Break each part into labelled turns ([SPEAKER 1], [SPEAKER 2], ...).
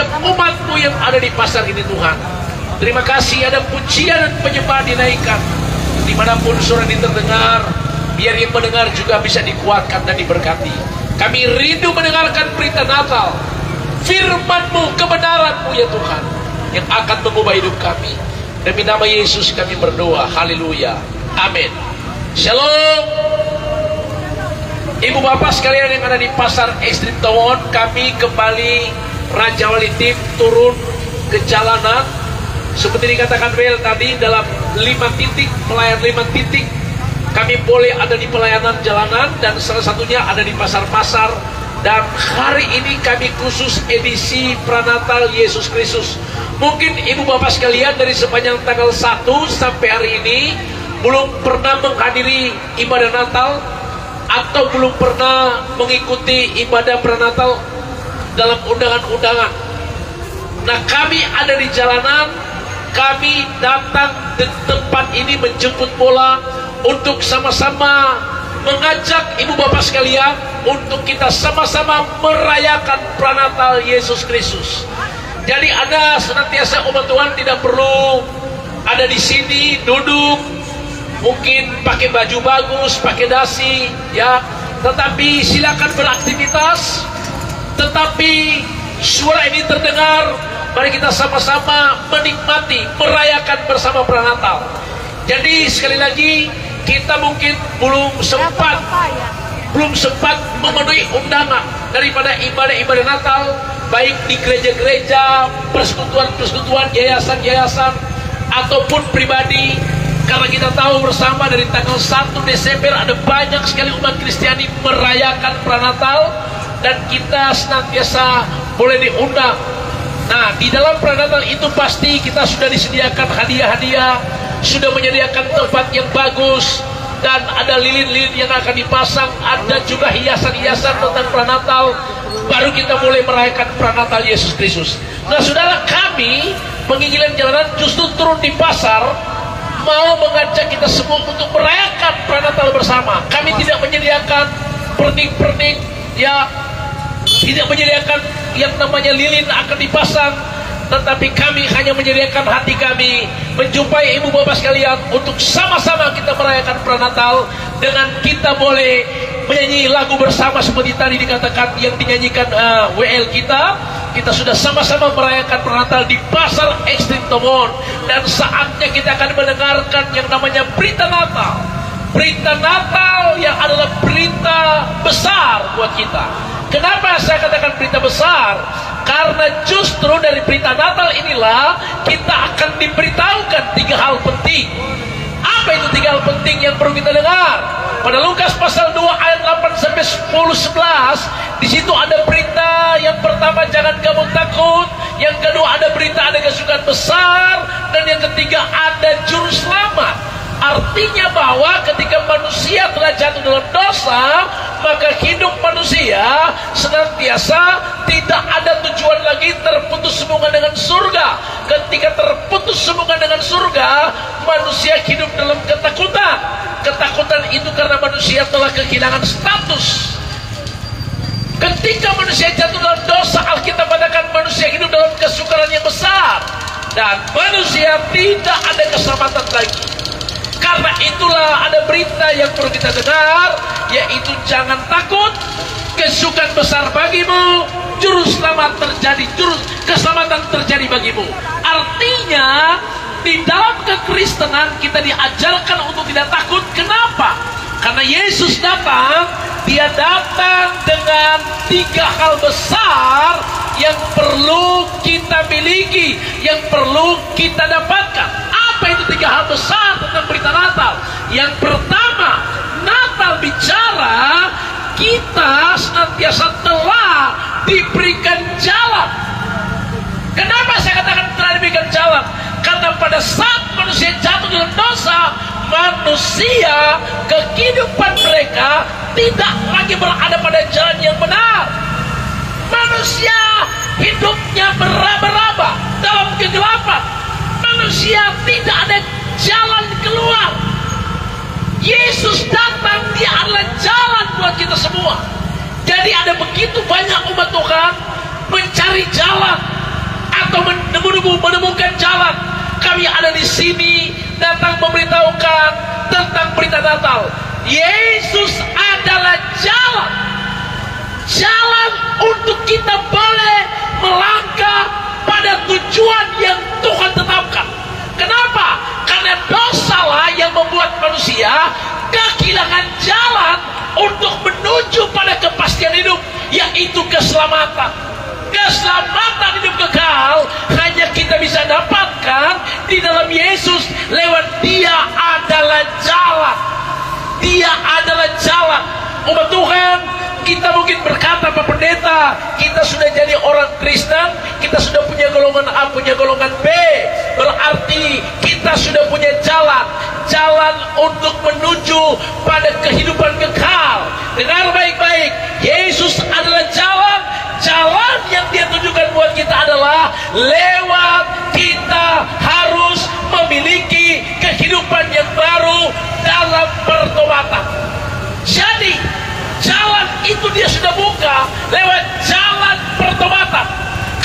[SPEAKER 1] setiap umat-Mu yang ada di pasar ini Tuhan. Terima kasih ada pujian dan penyembahan dinaikkan. Dimanapun suara ini terdengar, biar yang mendengar juga bisa dikuatkan dan diberkati. Kami rindu mendengarkan berita Natal, firman-Mu, kebenaran-Mu ya Tuhan, yang akan mengubah hidup kami. Demi nama Yesus kami berdoa. Haleluya. Amin. Shalom. Ibu bapak sekalian yang ada di pasar Ekstrim Tawon, kami kembali Raja Wali Tim turun ke jalanan. Seperti dikatakan Bel tadi, dalam 5 titik, pelayan 5 titik, kami boleh ada di pelayanan jalanan, dan salah satunya ada di pasar-pasar. Dan hari ini kami khusus edisi Pranatal Yesus Kristus. Mungkin ibu bapak sekalian dari sepanjang tanggal 1 sampai hari ini belum pernah menghadiri ibadah Natal, atau belum pernah mengikuti ibadah Pranatal dalam undangan-undangan. Nah, kami ada di jalanan, kami datang di tempat ini menjemput bola untuk sama-sama mengajak ibu bapak sekalian untuk kita sama-sama merayakan Pranatal Yesus Kristus. Jadi Anda senantiasa umat Tuhan tidak perlu ada di sini duduk, mungkin pakai baju bagus, pakai dasi, ya, tetapi silakan beraktivitas. Tetapi suara ini terdengar, mari kita sama-sama menikmati, merayakan bersama Pranatal. Jadi sekali lagi, kita mungkin belum sempat memenuhi undangan daripada ibadah-ibadah Natal, baik di gereja-gereja, persekutuan-persekutuan, yayasan-yayasan, ataupun pribadi. Karena kita tahu bersama dari tanggal 1 Desember ada banyak sekali umat Kristiani merayakan Pranatal, dan kita senantiasa boleh diundang. Nah, di dalam Pranatal itu pasti kita sudah disediakan hadiah-hadiah, sudah menyediakan tempat yang bagus, dan ada lilin-lilin yang akan dipasang, ada juga hiasan-hiasan tentang Pranatal. Baru kita mulai merayakan Pranatal Yesus Kristus. Nah, saudara, kami Penginjilan Jalanan justru turun di pasar, mau mengajak kita semua untuk merayakan Pranatal bersama. Kami tidak menyediakan pernik-pernik, ya, tidak menyediakan yang namanya lilin akan dipasang, tetapi kami hanya menyediakan hati kami menjumpai ibu bapak sekalian untuk sama-sama kita merayakan Pranatal, dengan kita boleh menyanyi lagu bersama seperti tadi dikatakan yang dinyanyikan WL kita. Kita sudah sama-sama merayakan Pranatal di pasar Ekstrim Tawon, dan saatnya kita akan mendengarkan yang namanya berita Natal. Berita Natal yang adalah berita besar buat kita. Kenapa saya katakan berita besar? Karena justru dari berita Natal inilah kita akan diberitahukan 3 hal penting. Apa itu 3 hal penting yang perlu kita dengar? Pada Lukas pasal 2 ayat 8 sampai 10 11, di situ ada berita yang pertama, jangan kamu takut. Yang kedua ada berita ada kesukaan besar, dan yang ketiga ada juru selamat. Artinya bahwa ketika manusia telah jatuh dalam dosa, maka hidup manusia senantiasa tidak ada tujuan lagi, terputus hubungan dengan surga. Ketika terputus hubungan dengan surga, manusia hidup dalam ketakutan. Ketakutan itu karena manusia telah kehilangan status. Ketika manusia jatuh dalam dosa, Alkitab katakan manusia hidup dalam kesukaran yang besar, dan manusia tidak ada keselamatan lagi. Karena itulah ada berita yang perlu kita dengar, yaitu jangan takut, kesukaan besar bagimu, juru selamat terjadi, juru keselamatan terjadi bagimu. Artinya di dalam kekristenan kita diajarkan untuk tidak takut. Kenapa? Karena Yesus datang, dia datang dengan 3 hal besar yang perlu kita miliki, yang perlu kita dapatkan. Apa itu 3 hal besar tentang berita Natal? Yang pertama, Natal bicara kita senantiasa telah diberikan jalan. Kenapa saya katakan telah diberikan jalan? Karena pada saat manusia jatuh dalam dosa, manusia kehidupan mereka tidak lagi berada pada jalan yang benar. Manusia hidupnya beraba-raba dalam kegelapan. Manusia tidak ada jalan keluar. Yesus datang, dia adalah jalan buat kita semua. Jadi ada begitu banyak umat Tuhan mencari jalan, menemukan jalan. Kami ada di sini datang memberitahukan tentang berita Natal. Yesus adalah jalan. Jalan untuk kita boleh melangkah pada tujuan yang Tuhan tetapkan. Kenapa? Karena dosalah yang membuat manusia kehilangan jalan untuk menuju pada kepastian hidup, yaitu keselamatan. Keselamatan hidup kekal hanya kita bisa dapatkan di dalam Yesus. Lewat Dia adalah jalan. Dia adalah jalan. Umat Tuhan, kita mungkin berkata, Pak Pendeta, kita sudah jadi orang Kristen, kita sudah punya golongan A, punya golongan B. Berarti kita sudah punya jalan. Jalan untuk menuju pada kehidupan kekal. Dengar baik-baik, Yesus adalah jalan. Jalan yang Dia tunjukkan buat kita adalah lewat kita harus memiliki kehidupan yang baru dalam pertobatan. Jadi jalan itu Dia sudah buka lewat jalan pertobatan.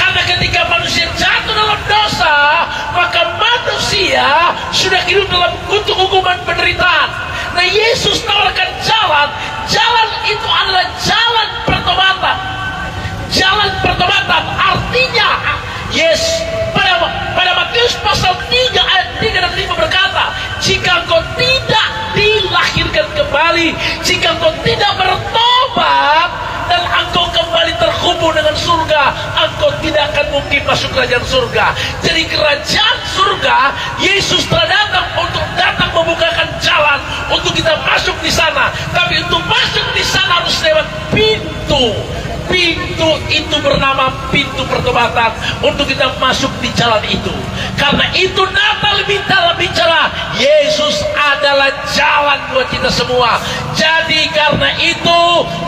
[SPEAKER 1] Karena ketika manusia jatuh dalam dosa, maka manusia sudah hidup dalam kutuk hukuman penderitaan. Nah, Yesus tawarkan jalan. Jalan itu adalah jalan pertobatan. Jalan pertobatan artinya, pada Matius pasal 3 ayat 3 dan 5 berkata, jika engkau tidak dilahirkan kembali, jika engkau tidak bertobat dan engkau kembali terhubung dengan surga, engkau tidak akan mungkin masuk kerajaan surga. Jadi kerajaan surga, Yesus telah datang membukakan jalan untuk kita masuk di sana. Tapi untuk masuk di sana harus lewat pintu. Pintu itu bernama pintu pertobatan untuk kita masuk di jalan itu. Karena itu Natal lebih dalam bicara Yesus adalah jalan buat kita semua. Jadi karena itu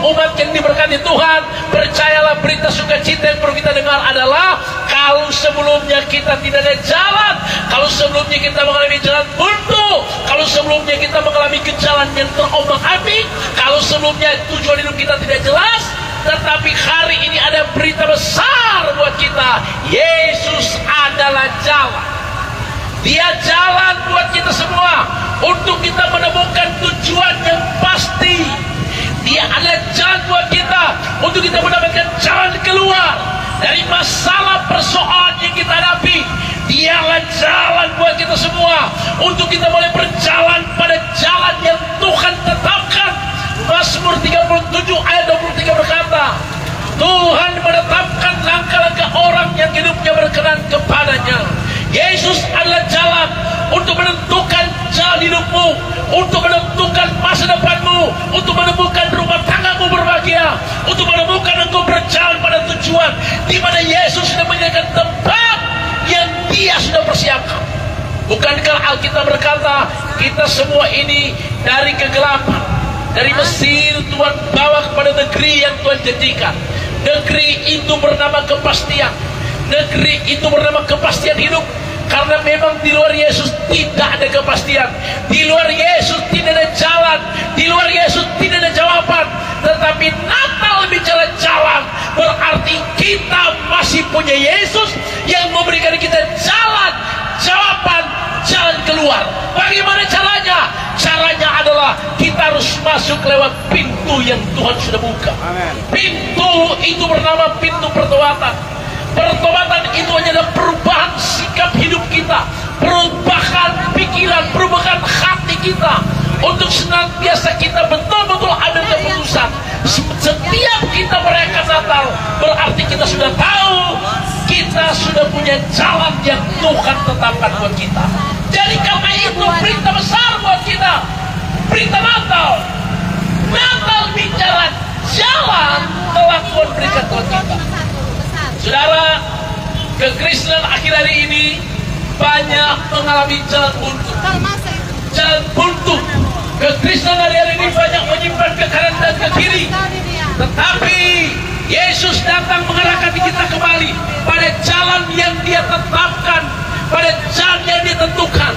[SPEAKER 1] umat yang diberkati Tuhan, percayalah berita sukacita yang perlu kita dengar adalah kalau sebelumnya kita tidak ada jalan, kalau sebelumnya kita mengalami jalan buntu, kalau sebelumnya kita mengalami jalan yang terombang-ambing, kalau sebelumnya tujuan hidup kita tidak jelas, tetapi hari ini ada berita besar buat kita. Yesus adalah jalan. Dia jalan buat kita semua untuk kita menemukan tujuan yang pasti. Dia adalah jalan buat kita untuk kita mendapatkan jalan keluar dari masalah persoalan yang kita hadapi. Dia adalah jalan buat kita semua untuk kita boleh berjalan pada jalan yang Tuhan tetapkan. Mazmur 37 ayat 23 berkata, Tuhan menetapkan langkah-langkah orang yang hidupnya berkenan kepadanya. Yesus adalah jalan untuk menentukan jalan hidupmu, untuk menentukan masa depanmu, untuk menemukan rumah tanggamu berbahagia, untuk menemukan engkau berjalan pada tujuan di mana Yesus sudah menyediakan tempat yang Dia sudah persiapkan. Bukankah Alkitab berkata, kita semua ini dari kegelapan, dari Mesir Tuhan bawa kepada negeri yang Tuhan janjikan. Negeri itu bernama kepastian. Negeri itu bernama kepastian hidup. Karena memang di luar Yesus tidak ada kepastian. Di luar Yesus tidak ada jalan. Di luar Yesus tidak ada jawaban. Tetapi Natal bicara jalan, berarti kita masih punya Yesus yang memberikan kita jalan, jawaban, jalan keluar. Bagaimana caranya? Caranya adalah kita harus masuk lewat pintu yang Tuhan sudah buka. Amen. Pintu itu bernama pintu pertobatan. Pertobatan itu adalah perubahan sikap hidup kita, perubahan pikiran, perubahan hati kita, untuk senantiasa kita betul-betul ambil keputusan. Setiap kita merayakan Natal, berarti kita sudah tahu kita sudah punya jalan yang Tuhan tetapkan buat kita. Jadi karena itu berita besar buat kita, berita Natal. Natal bicara jalan telah Tuhan berikan buat kita. Saudara, kekristenan akhir hari ini banyak mengalami jalan buntu. Jalan buntu. Kekristenan hari ini banyak menyimpan ke kanan dan ke kiri. Tetapi Yesus datang mengarahkan kita kembali pada jalan yang Dia tetapkan, pada jalan yang Dia tentukan.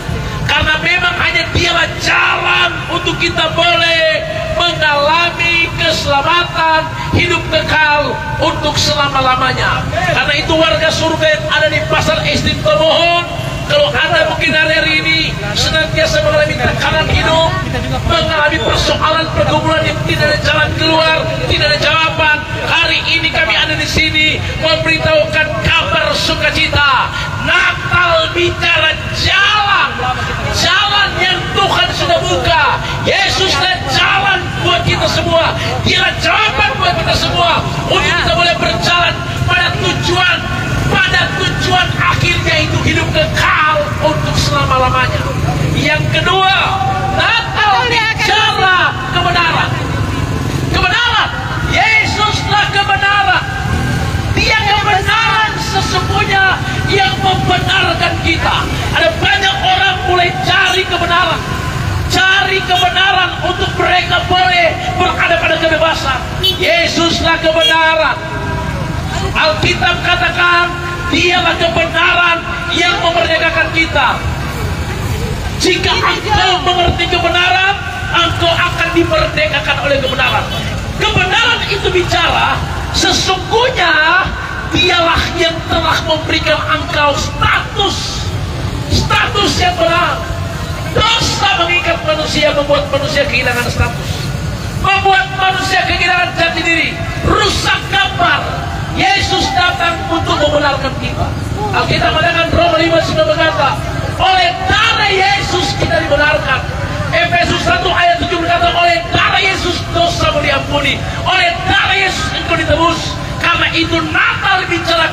[SPEAKER 1] Karena memang hanya Dialah jalan untuk kita boleh mengalami keselamatan keselamatan, hidup kekal untuk selama-lamanya. Karena itu warga surga yang ada di Pasar Ekstrim Tomohon, kalau Anda mungkin hari ini senantiasa mengalami tekanan hidup, mengalami persoalan pergumulan yang tidak ada jalan keluar, tidak ada jawaban, hari ini kami ada di sini memberitahukan kabar sukacita. Natal bicara jalan yang Tuhan sudah buka. Yesus dan jalan buat kita semua. Dialah jawaban buat kita semua untuk kita boleh berjalan pada tujuan akhirnya, itu hidup kekal untuk selama-lamanya. Yang kedua, Natal bicara kebenaran. Kebenaran. Yesuslah kebenaran. Dia kebenaran sesungguhnya yang membenarkan kita. Ada banyak orang mulai cari kebenaran. Cari kebenaran untuk mereka boleh berada pada kebebasan. Yesuslah kebenaran. Alkitab katakan dialah kebenaran yang memerdekakan kita. Jika engkau mengerti kebenaran, engkau akan dimerdekakan oleh kebenaran. Kebenaran itu bicara sesungguhnya dialah yang telah memberikan engkau status yang benar. Dosa mengikat manusia, membuat manusia kehilangan status, membuat manusia kehilangan jati diri, rusak gambar. Yesus datang untuk membenarkan kita. Alkitab mengatakan, Roma 5:9 berkata, oleh darah Yesus kita dibenarkan. Efesus 1 ayat 7 berkata, oleh darah Yesus dosamu diampuni, oleh darah Yesus engkau ditebus. Karena itu Natal bicara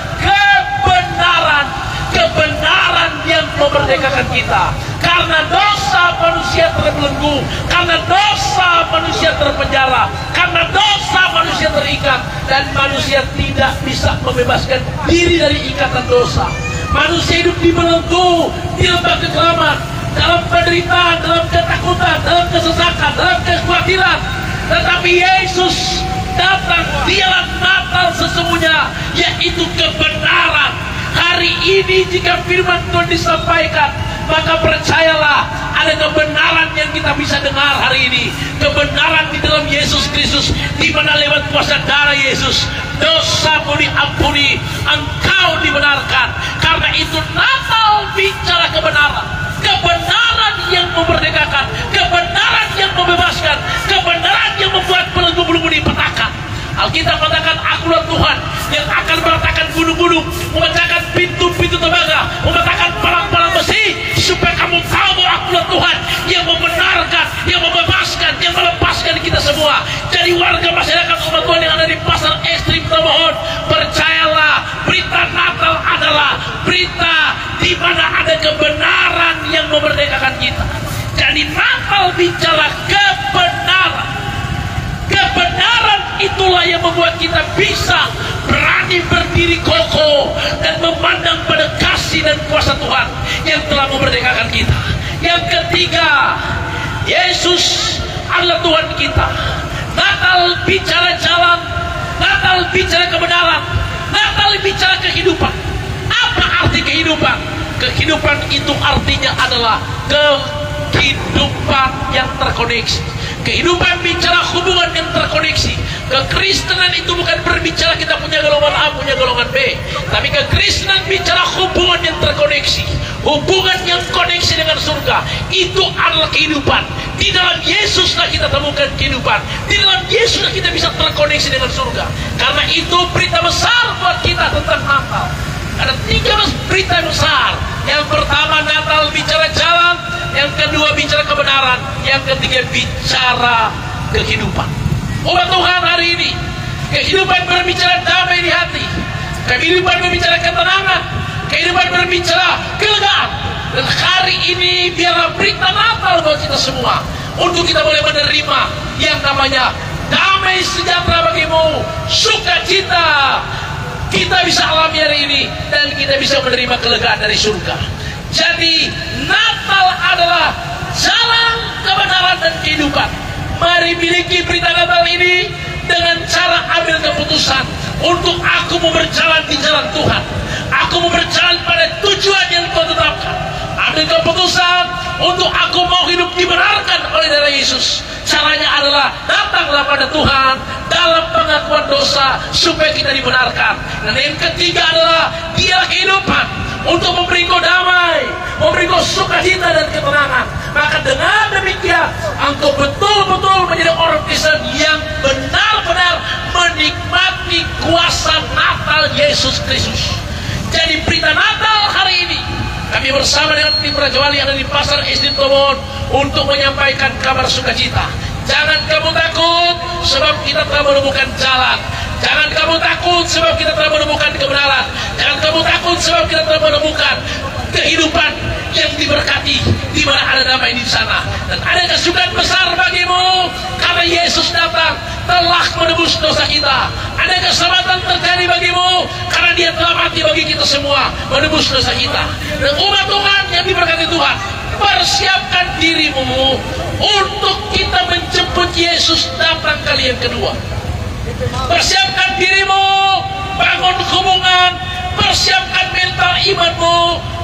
[SPEAKER 1] kebenaran yang memerdekakan kita. Karena dosa manusia terbelenggu, karena dosa manusia terpenjara, karena dosa manusia terikat, dan manusia tidak bisa membebaskan diri dari ikatan dosa. Manusia hidup dibelenggu di lembah kekelaman, dalam penderitaan, dalam ketakutan, dalam kesesakan, dalam kekhawatiran. Tetapi Yesus datang, dialah Natal sesungguhnya, yaitu kebenaran. Hari ini jika firman Tuhan disampaikan, maka percayalah ada kebenaran yang kita bisa dengar hari ini. Kebenaran di dalam Yesus Kristus, di mana lewat kuasa darah Yesus dosamu diampuni, engkau dibenarkan. Karena itu Natal bicara kebenaran. Kebenaran yang memerdekakan, kebenaran yang membebaskan, kebenaran yang membuat belenggu-belenggu dipatahkan. Alkitab mengatakan, akulah Tuhan yang akan meratakan gunung-gunung, memecahkan pintu-pintu tembaga, mematahkan palang-palang besi, supaya kamu tahu bahwa akulah Tuhan yang membenarkan, yang membebaskan, yang melepaskan kita semua. Jadi warga masyarakat umat Tuhan yang ada di Pasar Ekstrim Tomohon, percayalah, berita Natal adalah berita di mana ada kebenaran yang memerdekakan kita. Jadi Natal bicara kebenaran. Kebenaran itulah yang membuat kita bisa berani berdiri kokoh dan memandang pada kasih dan kuasa Tuhan yang telah memerdekakan kita. Yang ketiga, Yesus adalah Tuhan kita. Natal bicara jalan, Natal bicara kebenaran, Natal bicara kehidupan. Apa arti kehidupan? Kehidupan itu artinya adalah kehidupan yang terkoneksi. Kehidupan bicara hubungan yang terkoneksi. Kekristenan itu bukan berbicara kita punya golongan A, punya golongan B, tapi kekristenan bicara hubungan yang terkoneksi, hubungan yang koneksi dengan surga. Itu adalah kehidupan. Di dalam Yesuslah kita temukan kehidupan. Di dalam Yesuslah kita bisa terkoneksi dengan surga. Karena itu berita besar buat kita tentang Natal. Ada 13 berita besar. Yang pertama, Natal bicara jalan. Yang kedua bicara kebenaran. Yang ketiga bicara kehidupan. Umat Tuhan hari ini, kehidupan berbicara damai di hati, kehidupan berbicara ketenangan, kehidupan berbicara kelegaan. Dan hari ini biarlah berita Natal buat kita semua, untuk kita boleh menerima yang namanya damai sejahtera bagimu, sukacita kita bisa alami hari ini, dan kita bisa menerima kelegaan dari surga. Jadi Natal adalah jalan kebenaran dan kehidupan. Mari miliki berita Natal ini dengan cara ambil keputusan untuk aku mau berjalan di jalan Tuhan. Aku mau berjalan pada tujuan yang Kau tetapkan. ambil keputusan untuk aku mau hidup dibenarkan oleh darah Yesus. Caranya adalah datanglah pada Tuhan dalam pengakuan dosa supaya kita dibenarkan. Dan yang ketiga adalah dialah kehidupan untuk memberi kau damai, memberi kau sukacita dan ketenangan. Maka dengan demikian engkau betul-betul menjadi orang Kristen yang benar-benar menikmati kuasa Natal Yesus Kristus. Jadi berita Natal hari ini kami bersama dengan tim Raja Wali yang ada di Pasar SD Tomon untuk menyampaikan kabar sukacita. Jangan kamu takut sebab kita telah menemukan jalan. Jangan kamu takut sebab kita telah menemukan kebenaran. Jangan kamu takut sebab kita telah menemukan kehidupan yang diberkati, di mana ada damai di sana. Dan ada kesukaan besar bagimu karena Yesus datang telah menebus dosa kita. Ada keselamatan terjadi bagimu karena Dia telah mati bagi kita semua, menebus dosa kita. Dan umat Tuhan yang diberkati Tuhan, persiapkan dirimu untuk kita menjemput Yesus datang kali yang kedua. Persiapkan dirimu, bangun hubungan, persiapkan mental imanmu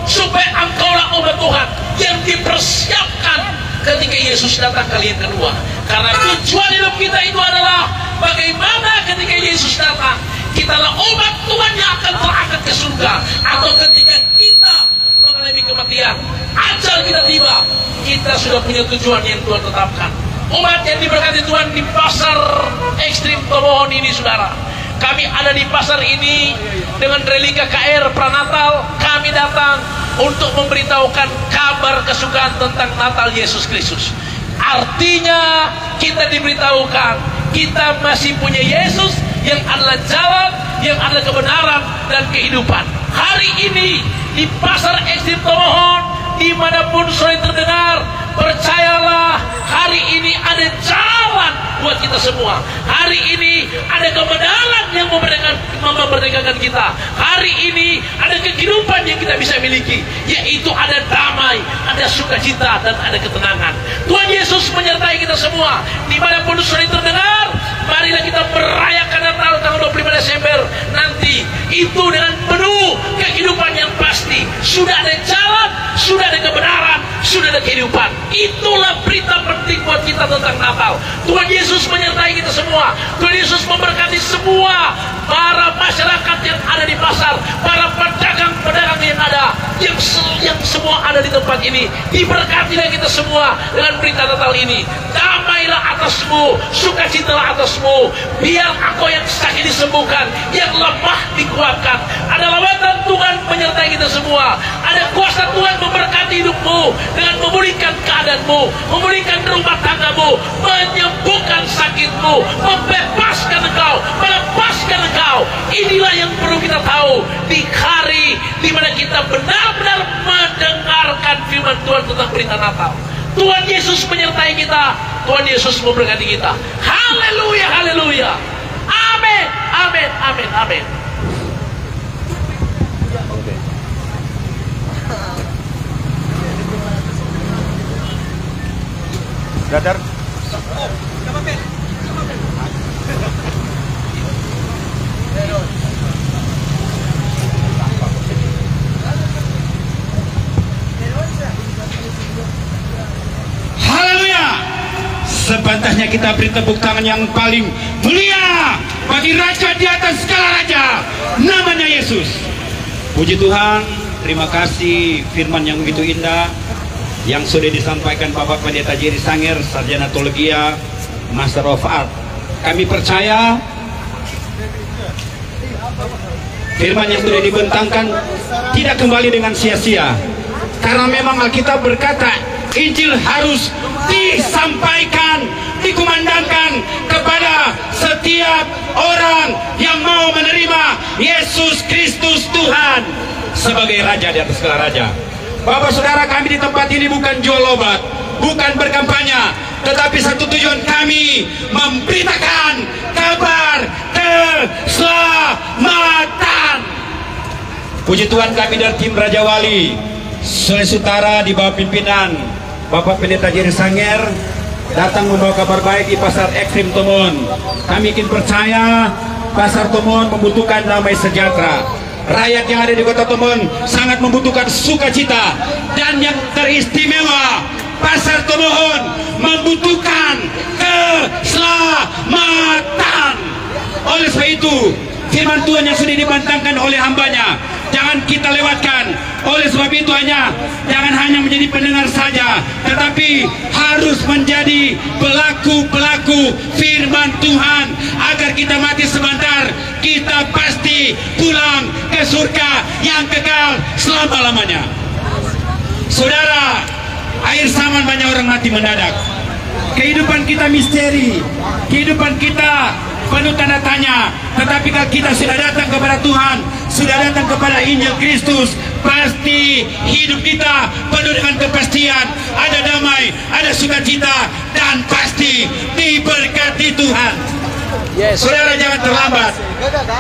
[SPEAKER 1] supaya engkaulah umat Tuhan yang dipersiapkan ketika Yesus datang kali yang kedua. Karena tujuan hidup kita itu adalah bagaimana ketika Yesus datang kitalah umat Tuhan yang akan terangkat ke surga, atau ketika kita mengalami kematian, ajal kita tiba, kita sudah punya tujuan yang Tuhan tetapkan. Umat yang diberkati Tuhan di Pasar Ekstrim Tomohon ini, saudara, kami ada di pasar ini dengan relika KR Pranatal. Kami datang untuk memberitahukan kabar kesukaan tentang Natal Yesus Kristus. Artinya kita diberitahukan kita masih punya Yesus yang adalah jalan, yang adalah kebenaran dan kehidupan. Hari ini di Pasar Ekstrim Tomohon, dimanapun sore terdengar, percayalah hari ini ada jalan buat kita semua. Hari ini ada kebenaran yang memerdekakan kita. Hari ini ada kehidupan yang kita bisa miliki, yaitu ada damai, ada sukacita dan ada ketenangan. Tuhan Yesus menyertai kita semua. Dimanapun sore terdengar, marilah kita merayakan Natal tanggal 25 Desember nanti itu dengan penuh kehidupan yang pasti. Sudah ada jalan, sudah ada kebenaran, sudah ada kehidupan. Itulah berita penting buat kita tentang Natal. Tuhan Yesus menyertai kita semua. Tuhan Yesus memberkati semua para masyarakat yang ada di pasar, para pedagang-pedagang yang ada, yang semua ada di tempat ini. Diberkatilah kita semua dengan berita Natal ini. Damailah atasmu, sukacitalah atasmu. Biar engkau yang sakit disembuhkan, yang lemah dikuatkan. Ada lawatan Tuhan menyertai kita semua. Ada kuasa Tuhan memberkati hidupmu dengan memulihkan keadaanmu, memulihkan rumah tanggamu, menyembuhkan sakitmu, membebaskan engkau, melepaskan engkau. Inilah yang perlu kita tahu di hari di mana kita benar-benar mendengarkan firman Tuhan tentang berita Natal. Tuhan Yesus menyertai kita, Tuhan Yesus memberkati kita. Haleluya, haleluya. Amin, amin, amin, amin.
[SPEAKER 2] Brother.
[SPEAKER 3] Haleluya. Sepantasnya kita beri tepuk tangan yang paling mulia bagi Raja di atas segala raja, namanya Yesus. Puji Tuhan, terima kasih firman yang begitu indah yang sudah disampaikan Bapak Pendeta Jerry Sanger, Sarjana Teologia, Master of Art. Kami percaya firman yang sudah dibentangkan tidak kembali dengan sia-sia, karena memang Alkitab berkata Injil harus disampaikan, dikumandangkan kepada setiap orang yang mau menerima Yesus Kristus Tuhan sebagai Raja di atas segala raja. Bapak saudara, kami di tempat ini bukan jual obat, bukan berkampanye, tetapi satu tujuan kami memberitakan kabar keselamatan. Puji Tuhan, kami dari tim Raja Wali Sulawesi Utara di bawah pimpinan Bapak Pendeta Jerry Sanger datang membawa kabar baik di Pasar Ekstrim Tomon. Kami ingin percaya Pasar Tomon membutuhkan damai sejahtera. rakyat yang ada di Kota Tomohon sangat membutuhkan sukacita, dan yang teristimewa Pasar Tomohon membutuhkan keselamatan. Oleh sebab itu, firman Tuhan yang sudah dibantangkan oleh hambanya jangan kita lewatkan. Oleh sebab itu jangan hanya menjadi pendengar saja, tetapi harus menjadi pelaku-pelaku firman Tuhan, agar kita mati sebentar, kita pasti pulang ke surga yang kekal selama-lamanya. Saudara, akhir zaman banyak orang mati mendadak. Kehidupan kita misteri, kehidupan kita penuh tanda tanya. Tetapi kalau kita sudah datang kepada Tuhan, sudah datang kepada Injil Kristus, pasti hidup kita penuh dengan kepastian. Ada damai, ada sukacita, dan pasti diberkati Tuhan. Saudara, jangan terlambat,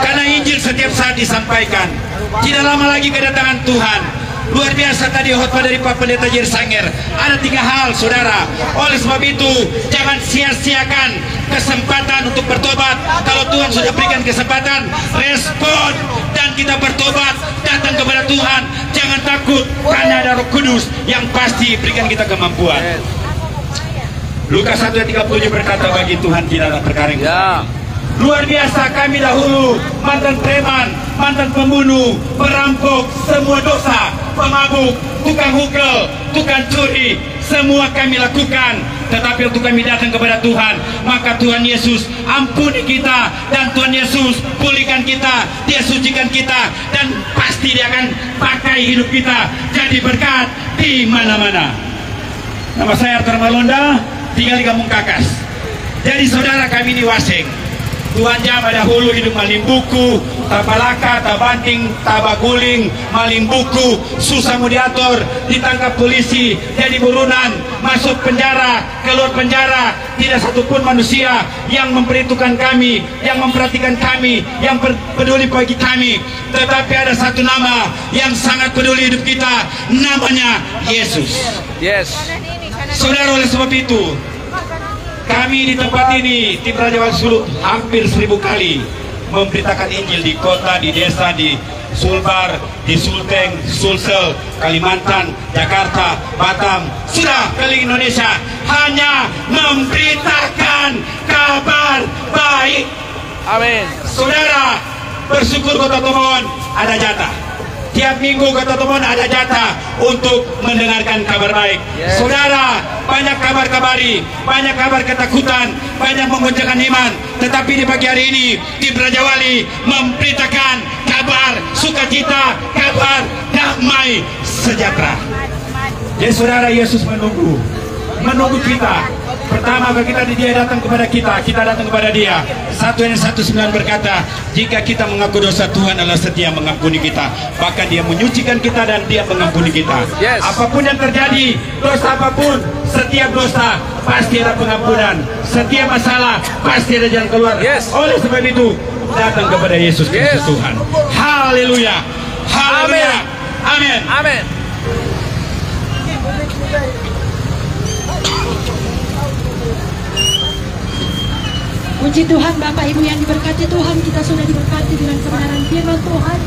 [SPEAKER 3] karena Injil setiap saat disampaikan. Tidak lama lagi kedatangan Tuhan. Luar biasa tadi khotbah dari Pak Pendeta Jerry Sanger. Ada 3 hal, saudara. Oleh sebab itu, jangan sia-siakan kesempatan untuk bertobat. Kalau Tuhan sudah berikan kesempatan, respon dan kita bertobat, datang kepada Tuhan. Jangan takut, karena ada Roh Kudus yang pasti berikan kita kemampuan. Lukas 1 ayat 37 berkata, bagi Tuhan tidak ada perkara yang luar biasa. Kami dahulu mantan preman, mantan pembunuh, perampok, semua dosa, pemabuk, tukang hukel, tukang curi, semua kami lakukan. Tetapi waktu kami datang kepada Tuhan, maka Tuhan Yesus ampuni kita, dan Tuhan Yesus pulihkan kita, Dia sucikan kita, dan pasti Dia akan pakai hidup kita jadi berkat di mana-mana. Nama saya Arthur Malonda, tinggal di Kampung Kakas. Jadi saudara, kami ini waseng. Tuhan jama dahulu hidup maling buku, tabalaka, tabanting, tabaguling, maling buku, susah mau diatur, ditangkap polisi, jadi buronan, masuk penjara, keluar penjara. Tidak satupun manusia yang memperhitungkan kami, yang memperhatikan kami, yang peduli bagi kami. Tetapi ada satu nama yang sangat peduli hidup kita, namanya Yesus. Saudara, oleh sebab itu, kami di tempat ini, tim Raja Wali Sulut, hampir 1000 kali memberitakan Injil di kota, di desa, di Sulbar, di Sulteng, Sulsel, Kalimantan, Jakarta, Batam, sudah keliling Indonesia, hanya memberitakan kabar baik. Amin. Saudara, bersyukur Kota Tomohon ada jatah. Tiap minggu Kota Tomohon ada jatah untuk mendengarkan kabar baik. Saudara, banyak kabar-kabari, banyak kabar ketakutan, banyak memgoncangkan iman. Tetapi di pagi hari ini, tim Raja Wali memberitakan kabar sukacita, kabar damai sejahtera. Jadi saudara, Yesus menunggu kita. Pertama, kalau Dia datang kepada kita, kita datang kepada Dia. 1 Yohanes 1:9 berkata, jika kita mengaku dosa, Tuhan adalah setia mengampuni kita, bahkan Dia menyucikan kita dan Dia mengampuni kita. Apapun yang terjadi, dosa apapun, setiap dosa pasti ada pengampunan, setiap masalah pasti ada jalan keluar. Oleh sebab itu, datang kepada Yesus Kristus Tuhan. Haleluya, haleluya, amin, amin.
[SPEAKER 2] Puji Tuhan, Bapak Ibu yang diberkati Tuhan, kita sudah diberkati dengan kebenaran firman Tuhan.